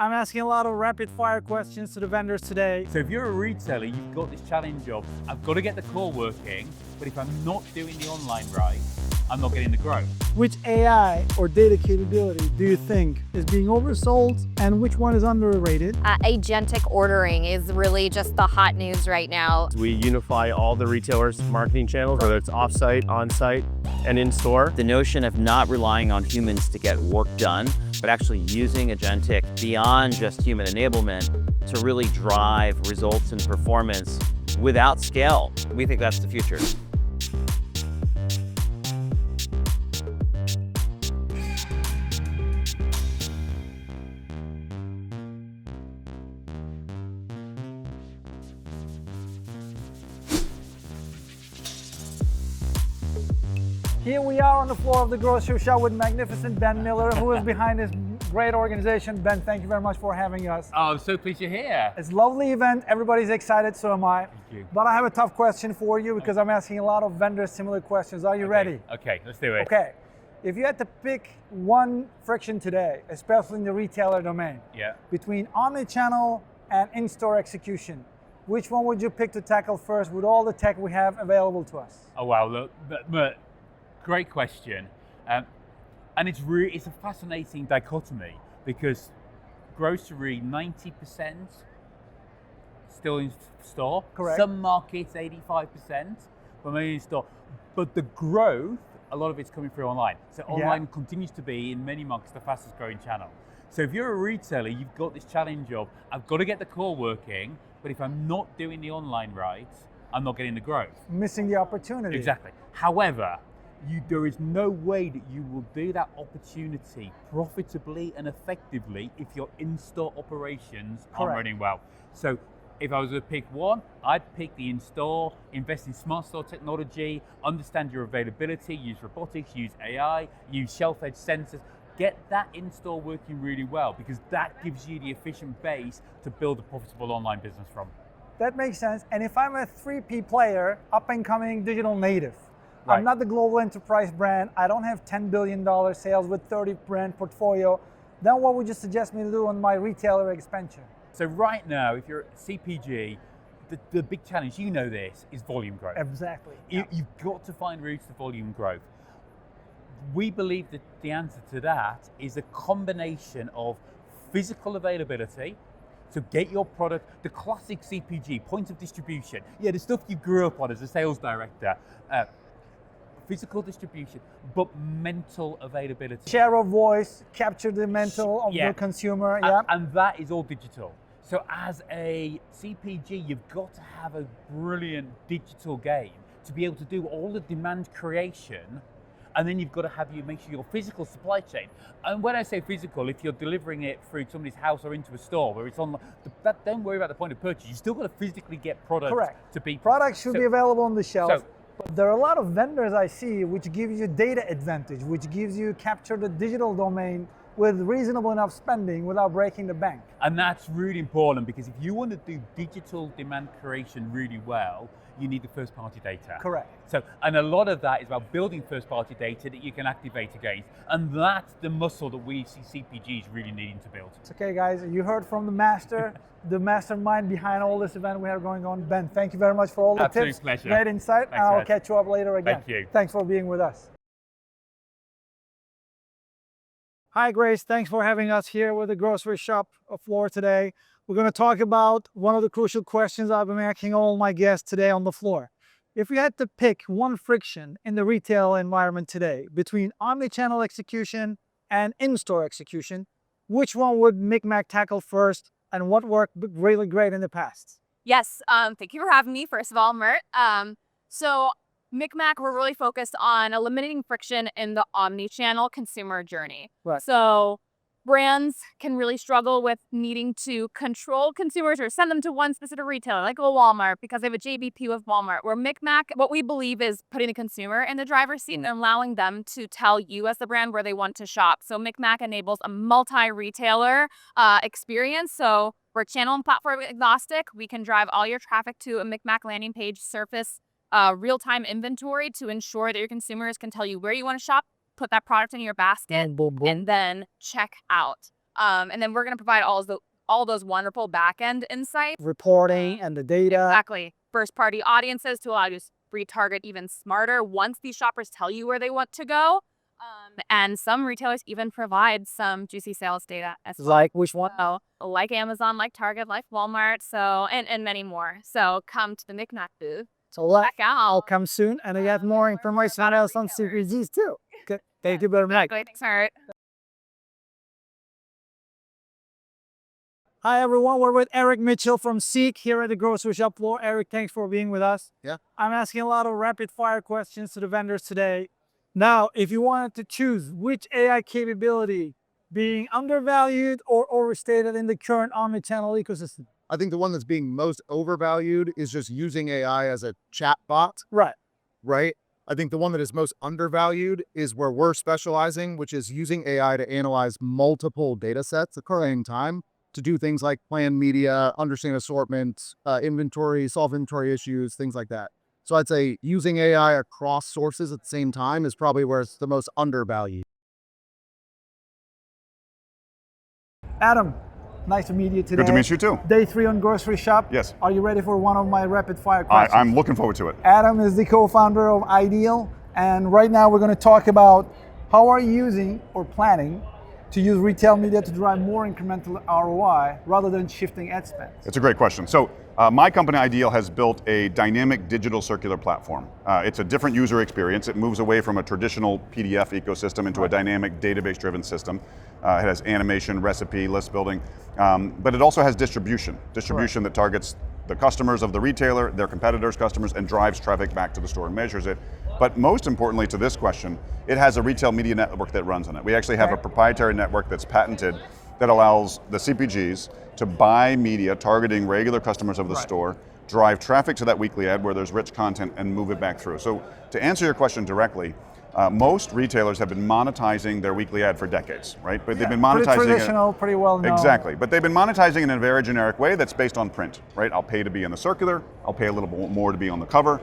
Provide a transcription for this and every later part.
I'm asking a lot of rapid fire questions to the vendors today. So if you're a retailer, you've got this challenge of, I've got to get the core working, but if I'm not doing the online right, I'm not getting the growth. Which AI or data capability do you think is being oversold and which one is underrated? Agentic ordering is really just the hot news right now. We unify all the retailers' marketing channels, whether it's off-site, on-site, and in-store. The notion of not relying on humans to get work done, but actually using Agentic beyond just human enablement to really drive results and performance without scale. We think that's the future. Here we are on the floor of the grocery shop with magnificent Ben Miller, who is behind this great organization. Ben, thank you very much for having us. Oh, I'm so pleased you're here. It's a lovely event. Everybody's excited, so am I. Thank you. But I have a tough question for you because I'm asking a lot of vendors similar questions. Are you ready? Okay, let's do it. Okay. If you had to pick one friction today, especially in the retailer domain, between omnichannel and in-store execution, which one would you pick to tackle first with all the tech we have available to us? Oh wow, look, Mert, great question. And it's a fascinating dichotomy because grocery, 90% still in store. Correct. Some markets, 85%, but mainly in store. But the growth, a lot of it's coming through online. So online continues to be, in many markets, the fastest growing channel. So if you're a retailer, you've got this challenge of, I've got to get the core working, but if I'm not doing the online right, I'm not getting the growth. Missing the opportunity. Exactly. However, there is no way that you will do that opportunity profitably and effectively if your in-store operations aren't running well. So if I was to pick one, I'd pick the in-store, invest in smart store technology, understand your availability, use robotics, use AI, use shelf-edge sensors. Get that in-store working really well because that gives you the efficient base to build a profitable online business from. That makes sense. And if I'm a 3P player, up and coming digital native, I'm not the global enterprise brand, I don't have $10 billion sales with 30 brand portfolio, then what would you suggest me to do on my retailer expansion? So right now, if you're CPG, the big challenge, you know this, is volume growth. Exactly. You've got to find routes to volume growth. We believe that the answer to that is a combination of physical availability, so get your product, the classic CPG, point of distribution, the stuff you grew up on as a sales director, physical distribution, but mental availability. Share of voice, capture the mental of the consumer, And that is all digital. So as a CPG, you've got to have a brilliant digital game to be able to do all the demand creation, and then you've got to make sure your physical supply chain. And when I say physical, if you're delivering it through somebody's house or into a store where it's on, don't worry about the point of purchase. You still got to physically get product to people. Products should be available on the shelf. But there are a lot of vendors I see which gives you data advantage, which gives you capture the digital domain with reasonable enough spending without breaking the bank. And that's really important because if you want to do digital demand creation really well, you need the first party data. Correct. So, and a lot of that is about building first party data that you can activate against. And that's the muscle that we see CPGs really needing to build. It's okay guys, you heard from the master, the mastermind behind all this event we have going on. Ben, thank you very much for all the tips. Pleasure. Great insight. Thanks, I'll catch you up later again. Thank you. Thanks for being with us. Hi Grace, thanks for having us here with the grocery shop floor today. We're going to talk about one of the crucial questions I've been asking all my guests today on the floor. If you had to pick one friction in the retail environment today between omnichannel execution and in-store execution, which one would MikMak tackle first and what worked really great in the past? Yes, thank you for having me, first of all, Mert. So MikMak, we're really focused on eliminating friction in the omni-channel consumer journey. Right. So brands can really struggle with needing to control consumers or send them to one specific retailer, like a Walmart, because they have a JBP with Walmart. Where MikMak, what we believe is putting the consumer in the driver's seat and allowing them to tell you as the brand where they want to shop. So MikMak enables a multi-retailer experience. So we're channel and platform agnostic. We can drive all your traffic to a MikMak landing page, surface real-time inventory to ensure that your consumers can tell you where you want to shop, put that product in your basket, and then check out. And then we're going to provide all those wonderful back-end insights. Reporting and the data. Exactly. First-party audiences to allow you to retarget even smarter once these shoppers tell you where they want to go. And some retailers even provide some juicy sales data as well. Like which one? So, like Amazon, like Target, like Walmart, so and many more. So come to the MikMak booth. So check out. I'll come soon, and I have more information on else on Series Z's too. Okay, thank you very much. Thanks, Mert. Hi everyone, we're with Erik Mitchell from Seek here at the grocery shop floor. Erik, thanks for being with us. Yeah. I'm asking a lot of rapid fire questions to the vendors today. Now, if you wanted to choose which AI capability being undervalued or overstated in the current omnichannel ecosystem? I think the one that's being most overvalued is just using AI as a chat bot, Right. right? I think the one that is most undervalued is where we're specializing, which is using AI to analyze multiple data sets occurring in time to do things like plan media, understand assortment, inventory, solve inventory issues, things like that. So I'd say using AI across sources at the same time is probably where it's the most undervalued. Adam, nice to meet you today. Good to meet you too. Day 3 on Grocery Shop. Yes. Are you ready for one of my rapid fire questions? I'm looking forward to it. Adam is the co-founder of Ideal, and right now we're going to talk about how are you using or planning to use retail media to drive more incremental ROI rather than shifting ad spend? It's a great question. So my company Ideal has built a dynamic digital circular platform. It's a different user experience. It moves away from a traditional PDF ecosystem into a dynamic database-driven system. It has animation, recipe, list building, but it also has distribution that targets the customers of the retailer, their competitors' customers, and drives traffic back to the store and measures it. But most importantly to this question, it has a retail media network that runs on it. We actually have a proprietary network that's patented that allows the CPGs to buy media targeting regular customers of the store, drive traffic to that weekly ad where there's rich content, and move it back through. So to answer your question directly, most retailers have been monetizing their weekly ad for decades, right? But they've been monetizing pretty traditional, pretty well known. Exactly, but they've been monetizing in a very generic way that's based on print, right? I'll pay to be in the circular, I'll pay a little bit more to be on the cover.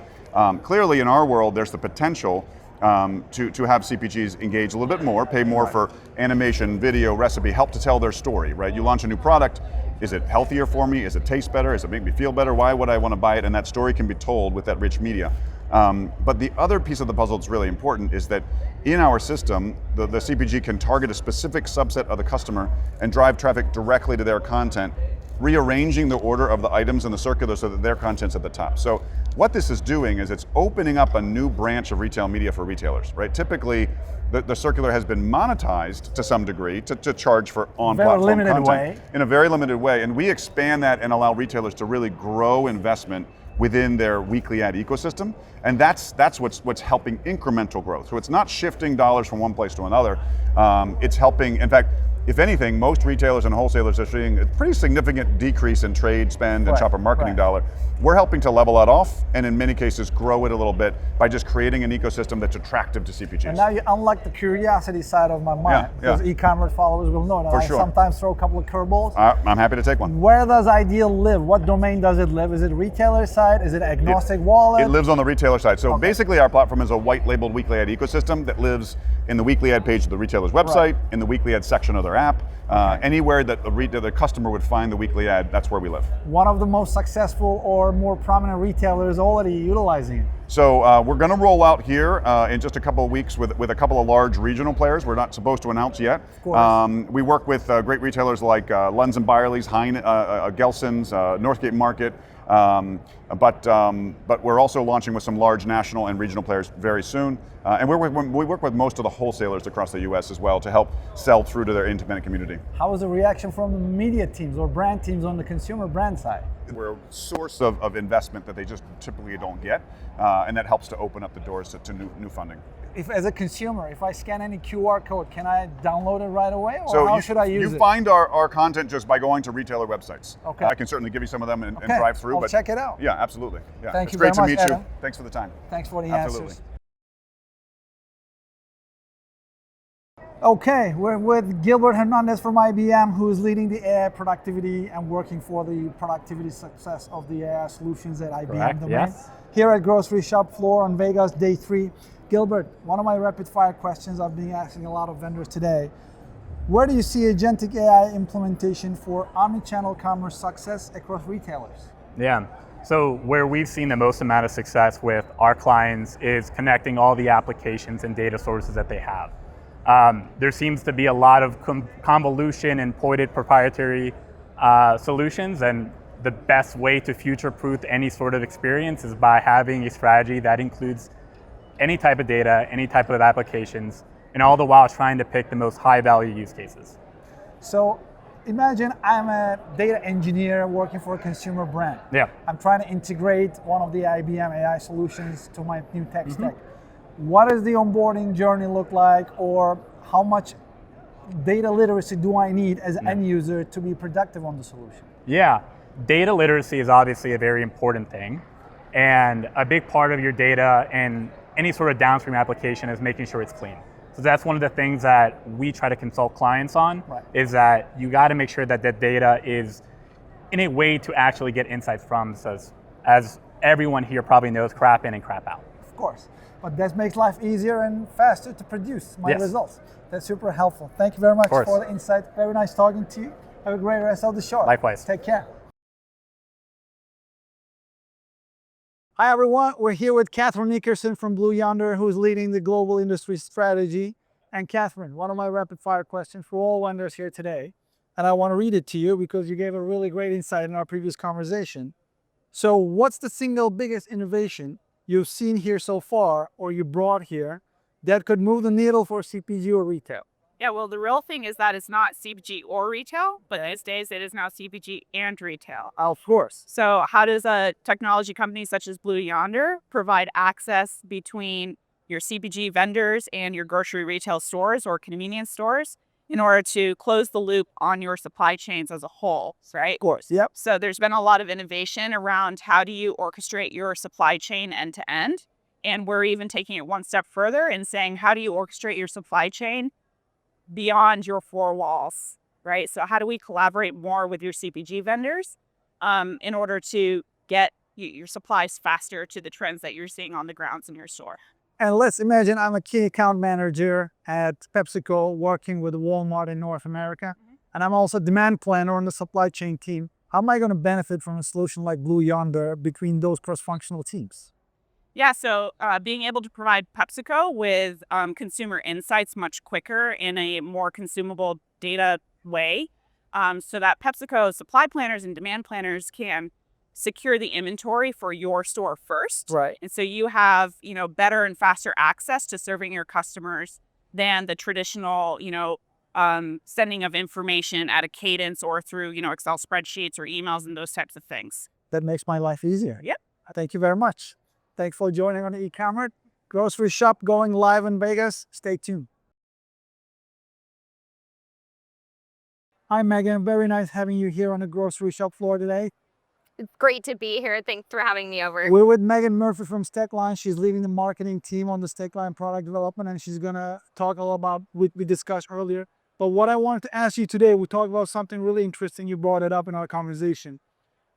Clearly in our world, there's the potential to have CPGs engage a little bit more, pay more for animation, video, recipe, help to tell their story, right? You launch a new product, is it healthier for me? Is it taste better? Does it make me feel better? Why would I want to buy it? And that story can be told with that rich media. But the other piece of the puzzle that's really important is that in our system, the CPG can target a specific subset of the customer and drive traffic directly to their content, rearranging the order of the items in the circular so that their content's at the top. So what this is doing is it's opening up a new branch of retail media for retailers, right? Typically, the circular has been monetized to some degree to charge for on-platform content in a very limited way, and we expand that and allow retailers to really grow investment within their weekly ad ecosystem, and that's what's helping incremental growth. So it's not shifting dollars from one place to another. It's helping, in fact, if anything, most retailers and wholesalers are seeing a pretty significant decrease in trade spend and shopper marketing dollar. We're helping to level that off, and in many cases grow it a little bit by just creating an ecosystem that's attractive to CPGs. And now you unlock the curiosity side of my mind, because e-commerce followers will know that I sometimes throw a couple of curveballs. I'm happy to take one. Where does Ideal live? What domain does it live? Is it retailer side? Is it agnostic wallet? It lives on the retailer side. So basically our platform is a white labeled weekly ad ecosystem that lives in the weekly ad page of the retailer's website, in the weekly ad section of their app, anywhere that the customer would find the weekly ad, that's where we live. One of the most successful or more prominent retailers already utilizing it. So we're going to roll out here in just a couple of weeks with a couple of large regional players. We're not supposed to announce yet. We work with great retailers like Lunds & Byerly's, Gelson's, Northgate Market, but we're also launching with some large national and regional players very soon. And we work with most of the wholesalers across the US as well to help sell through to their independent community. How was the reaction from the media teams or brand teams on the consumer brand side? We're a source of investment that they just typically don't get, and that helps to open up the doors to new funding. If, as a consumer, if I scan any QR code, can I download it right away, or how should I use it? You find our content just by going to retailer websites. Okay. I can certainly give you some of them and drive through. I'll check it out. Yeah, absolutely. Yeah. Thank you very much, Adam. Great to meet you. Thanks for the time. Thanks for the Absolutely. answers. Okay, we're with Gilbert Hernandez from IBM, who is leading the AI productivity and working for the productivity success of the AI solutions at IBM domain. Here at Grocery Shop Floor on Vegas, day 3. Gilbert, one of my rapid fire questions I've been asking a lot of vendors today. Where do you see agentic AI implementation for omnichannel commerce success across retailers? Yeah. So where we've seen the most amount of success with our clients is connecting all the applications and data sources that they have. There seems to be a lot of convolution and pointed proprietary solutions, and the best way to future-proof any sort of experience is by having a strategy that includes any type of data, any type of applications, and all the while trying to pick the most high-value use cases. So imagine I'm a data engineer working for a consumer brand. Yeah. I'm trying to integrate one of the IBM AI solutions to my new tech stack. What does the onboarding journey look like, or how much data literacy do I need as an end user to be productive on the solution? Yeah, data literacy is obviously a very important thing, and a big part of your data and any sort of downstream application is making sure it's clean. So that's one of the things that we try to consult clients on, is that you got to make sure that the data is in a way to actually get insights from, as everyone here probably knows, crap in and crap out. Of course, but that makes life easier and faster to produce my results. That's super helpful. Thank you very much for the insight. Very nice talking to you. Have a great rest of the show. Likewise. Take care. Hi everyone, we're here with Catherine Nickerson from Yonder, who's leading the global industry strategy. And Catherine, one of my rapid fire questions for all vendors here today, and I want to read it to you because you gave a really great insight in our previous conversation. So what's the single biggest innovation you've seen here so far, or you brought here, that could move the needle for CPG or retail? Yeah, well, the real thing is that it's not CPG or retail, but these days it is now CPG and retail. Of course. So how does a technology company such as Yonder provide access between your CPG vendors and your grocery retail stores or convenience stores in order to close the loop on your supply chains as a whole, right? Of course, yep. So there's been a lot of innovation around how do you orchestrate your supply chain end to end. And we're even taking it one step further and saying, how do you orchestrate your supply chain beyond your four walls, right? So how do we collaborate more with your CPG vendors in order to get your supplies faster to the trends that you're seeing on the grounds in your store? And let's imagine I'm a key account manager at PepsiCo working with Walmart in North America, and I'm also a demand planner on the supply chain team. How am I going to benefit from a solution like Yonder between those cross-functional teams? Yeah, so being able to provide PepsiCo with consumer insights much quicker in a more consumable data way, so that PepsiCo supply planners and demand planners can secure the inventory for your store first. Right. And so you have, better and faster access to serving your customers than the traditional, sending of information at a cadence or through, Excel spreadsheets or emails and those types of things. That makes my life easier. Yep. Thank you very much. Thanks for joining on the ecommert. Grocery Shop going live in Vegas. Stay tuned. Hi, Megan. Very nice having you here on the grocery shop floor today. It's great to be here. Thanks for having me over. We're with Megan Murphy from Stackline. She's leading the marketing team on the Stackline product development, and she's going to talk a lot about what we discussed earlier. But what I wanted to ask you today, we talked about something really interesting. You brought it up in our conversation.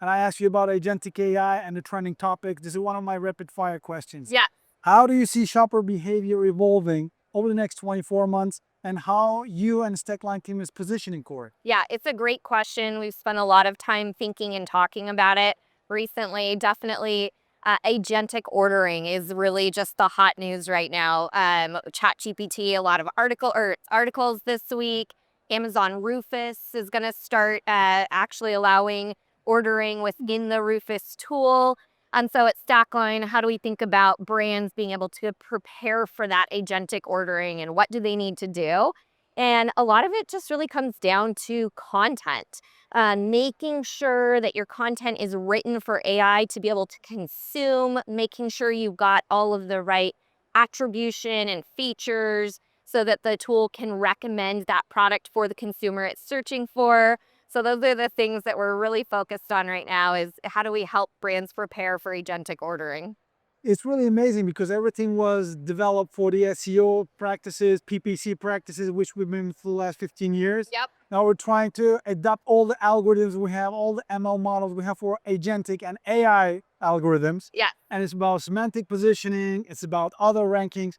And I asked you about agentic AI and the trending topic. This is one of my rapid fire questions. Yeah. How do you see shopper behavior evolving over the next 24 months, and how you and the Stackline team is positioning for it? Yeah, it's a great question. We've spent a lot of time thinking and talking about it recently. Definitely agentic ordering is really just the hot news right now. ChatGPT, a lot of articles this week. Amazon Rufus is going to start actually allowing ordering within the Rufus tool. And so at Stackline, how do we think about brands being able to prepare for that agentic ordering, and what do they need to do? And a lot of it just really comes down to content, making sure that your content is written for AI to be able to consume, making sure you've got all of the right attribution and features so that the tool can recommend that product for the consumer it's searching for. So those are the things that we're really focused on right now, is how do we help brands prepare for agentic ordering? It's really amazing because everything was developed for the SEO practices, PPC practices, which we've been for the last 15 years. Yep. Now we're trying to adapt all the algorithms we have, all the ML models we have for agentic and AI algorithms. Yeah. And it's about semantic positioning. It's about other rankings.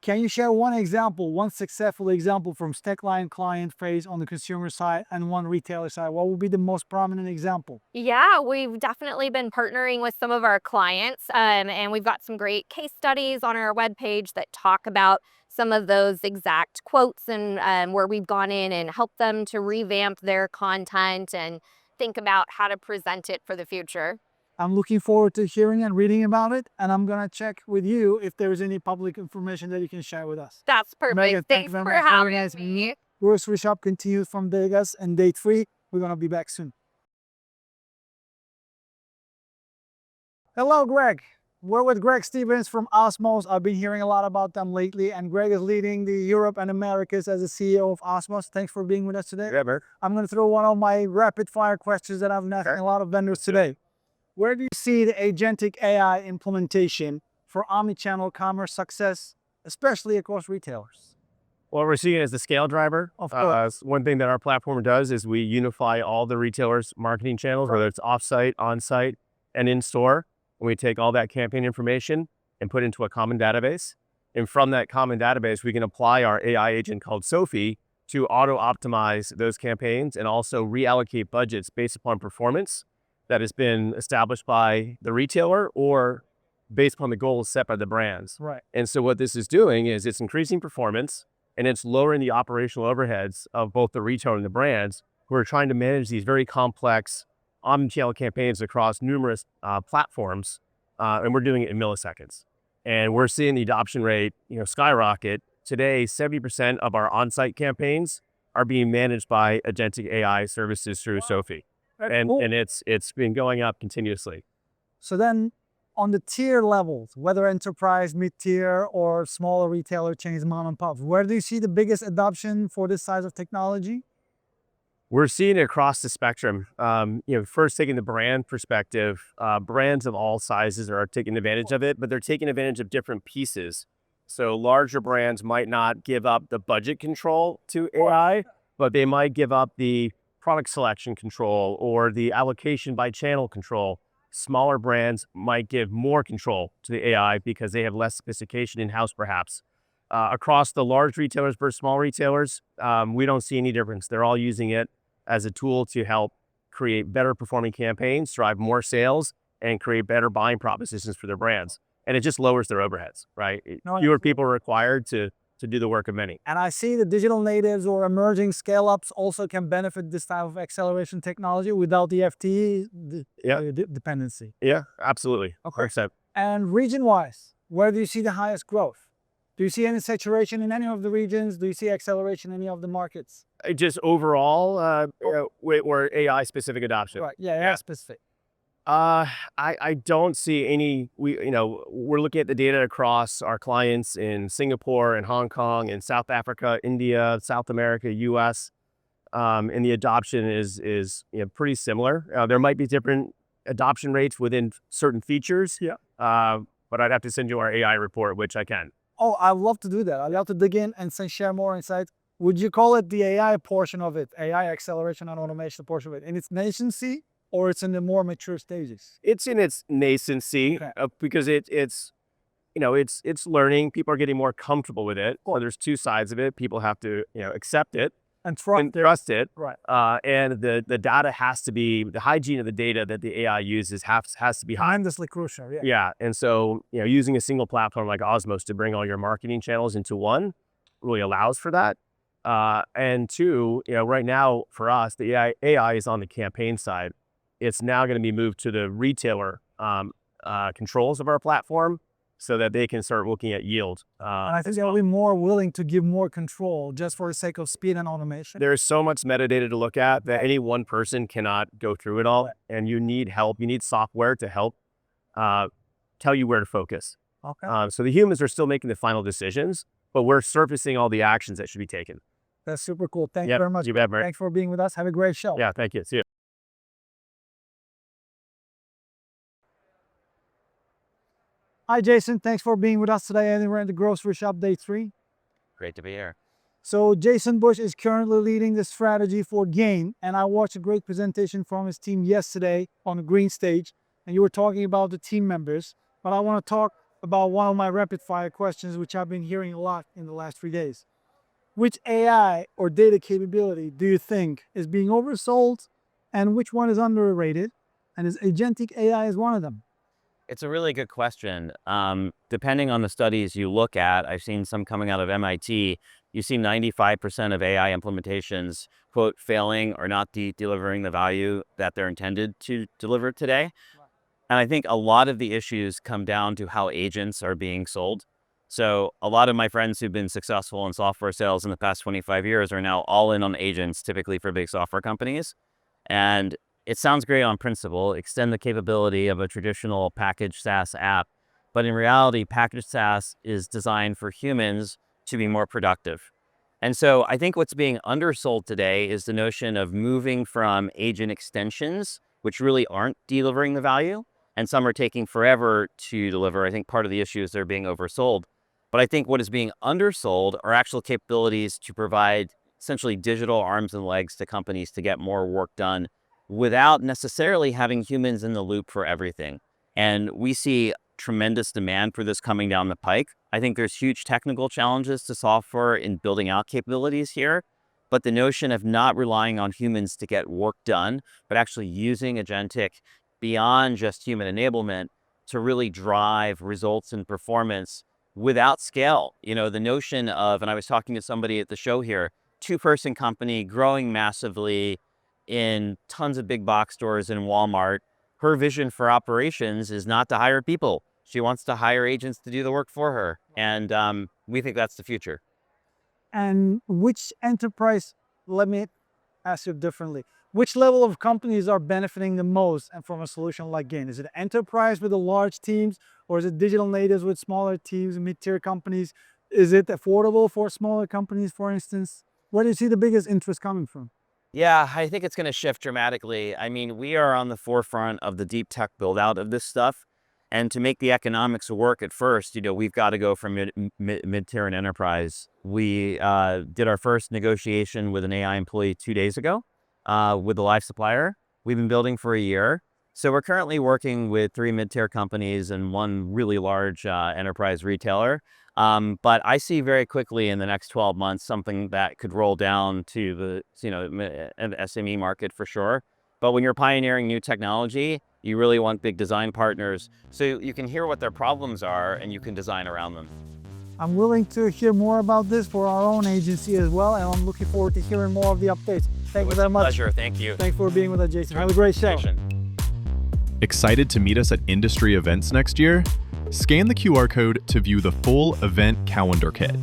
Can you share one example, one successful example from Stackline client phase on the consumer side and one retailer side? What would be the most prominent example? Yeah, we've definitely been partnering with some of our clients, and we've got some great case studies on our webpage that talk about some of those exact quotes and where we've gone in and helped them to revamp their content and think about how to present it for the future. I'm looking forward to hearing and reading about it, and I'm gonna check with you if there's any public information that you can share with us. That's perfect. Megan, thank you Thanks very for much. Have a having nice me. Grocery Shop continues from Vegas and day 3. We're gonna be back soon. Hello, Greg. We're with Greg Stevens from Osmos. I've been hearing a lot about them lately, and Greg is leading the Europe and Americas as the CEO of Osmos. Thanks for being with us today. Yeah, Mert. I'm going to throw one of my rapid fire questions that I've been asking a lot of vendors today. Where do you see the Agentic AI implementation for omnichannel commerce success, especially across retailers? What we're seeing is the scale driver. Of course. One thing that our platform does is we unify all the retailers' marketing channels, whether it's offsite, onsite, and in-store. And we take all that campaign information and put into a common database. And from that common database, we can apply our AI agent called Sophie to auto-optimize those campaigns and also reallocate budgets based upon performance that has been established by the retailer or based upon the goals set by the brands. Right. And so what this is doing is it's increasing performance and it's lowering the operational overheads of both the retailer and the brands who are trying to manage these very complex omnichannel campaigns across numerous platforms. And we're doing it in milliseconds. And we're seeing the adoption rate, skyrocket. Today, 70% of our on-site campaigns are being managed by Agentic AI services through Sophie. And cool. and it's been going up continuously. So then on the tier levels, whether enterprise, mid-tier, or smaller retailer chains, mom and pops, where do you see the biggest adoption for this size of technology? We're seeing it across the spectrum. First taking the brand perspective, brands of all sizes are taking advantage of it, but they're taking advantage of different pieces. So larger brands might not give up the budget control to AI, but they might give up the product selection control or the allocation by channel control. Smaller brands might give more control to the AI because they have less sophistication in-house perhaps. Across the large retailers versus small retailers, we don't see any difference. They're all using it as a tool to help create better performing campaigns, drive more sales, and create better buying propositions for their brands. And it just lowers their overheads, right? Fewer people are required to do the work of many. And I see the digital natives or emerging scale-ups also can benefit this type of acceleration technology without the FTE dependency. Yeah, absolutely. Okay. 100%. And region-wise, where do you see the highest growth? Do you see any saturation in any of the regions? Do you see acceleration in any of the markets? Just overall, or AI-specific adoption? Right, yeah, specific. I don't see any. We're looking at the data across our clients in Singapore and Hong Kong and South Africa, India, South America, US, and the adoption is pretty similar. There might be different adoption rates within certain features. Yeah. But I'd have to send you our AI report, which I can. Oh, I'd love to do that. I'd love to dig in and share more insights. Would you call it the AI portion of it, AI acceleration and automation portion of it, in its nascency, or it's in the more mature stages? It's in its nascency because it's learning. People are getting more comfortable with it. Well, there's two sides of it. People have to accept it and trust it. Right. And the data has to be, the hygiene of the data that the AI uses has to be high. Tremendously crucial. Yeah. Yeah. And so using a single platform like Osmos to bring all your marketing channels into one really allows for that. And two, right now for us, the AI is on the campaign side. It's now going to be moved to the retailer controls of our platform so that they can start looking at yield. And I think they'll be more willing to give more control just for the sake of speed and automation. There's so much metadata to look at that any one person cannot go through it all. And you need help. You need software to help tell you where to focus. Okay. So the humans are still making the final decisions, but we're surfacing all the actions that should be taken. That's super cool. Thank you very much. You bet, Mert. Thanks for being with us. Have a great show. Yeah, thank you. See you. Hi, Jason. Thanks for being with us today. And we're at the Grocery Shop Day 3. Great to be here. So Jason Busch is currently leading the strategy for Gain. And I watched a great presentation from his team yesterday on the green stage. And you were talking about the team members. But I want to talk about one of my rapid fire questions, which I've been hearing a lot in the last 3 days. Which AI or data capability do you think is being oversold, and which one is underrated? And is agentic AI is one of them? It's a really good question. Depending on the studies you look at, I've seen some coming out of MIT, you see 95% of AI implementations, quote, failing or not delivering the value that they're intended to deliver today. And I think a lot of the issues come down to how agents are being sold. So a lot of my friends who've been successful in software sales in the past 25 years are now all in on agents, typically for big software companies. And it sounds great on principle, extend the capability of a traditional packaged SaaS app. But in reality, packaged SaaS is designed for humans to be more productive. And so I think what's being undersold today is the notion of moving from agent extensions, which really aren't delivering the value, and some are taking forever to deliver. I think part of the issue is they're being oversold. But I think what is being undersold are actual capabilities to provide essentially digital arms and legs to companies to get more work done without necessarily having humans in the loop for everything. And we see tremendous demand for this coming down the pike. I think there's huge technical challenges to solve for in building out capabilities here. But the notion of not relying on humans to get work done, but actually using agentic beyond just human enablement to really drive results and performance without scale. You know, the notion of, and I was talking to somebody at the show here, 2-person company growing massively in tons of big box stores in Walmart. Her vision for operations is not to hire people. She wants to hire agents to do the work for her. And we think that's the future. And which enterprise, let me ask you differently, which level of companies are benefiting the most and from a solution like Gain? Is it enterprise with the large teams, or is it digital natives with smaller teams, mid-tier companies? Is it affordable for smaller companies, for instance? Where do you see the biggest interest coming from? Yeah, I think it's going to shift dramatically. I mean, we are on the forefront of the deep tech build out of this stuff. And to make the economics work at first, you know, we've got to go from mid-tier and enterprise. We did our first negotiation with an AI employee 2 days ago with a live supplier. We've been building for a year. So we're currently working with 3 mid-tier companies and 1 really large enterprise retailer. But I see very quickly in the next 12 months something that could roll down to the SME market for sure. But when you're pioneering new technology, you really want big design partners so you can hear what their problems are and you can design around them. I'm willing to hear more about this for our own agency as well, and I'm looking forward to hearing more of the updates. Thank you very much. Pleasure. Thank you. Thanks for being with us, Jason. Have a great show. Excited to meet us at industry events next year? Scan the QR code to view the full event calendar kit.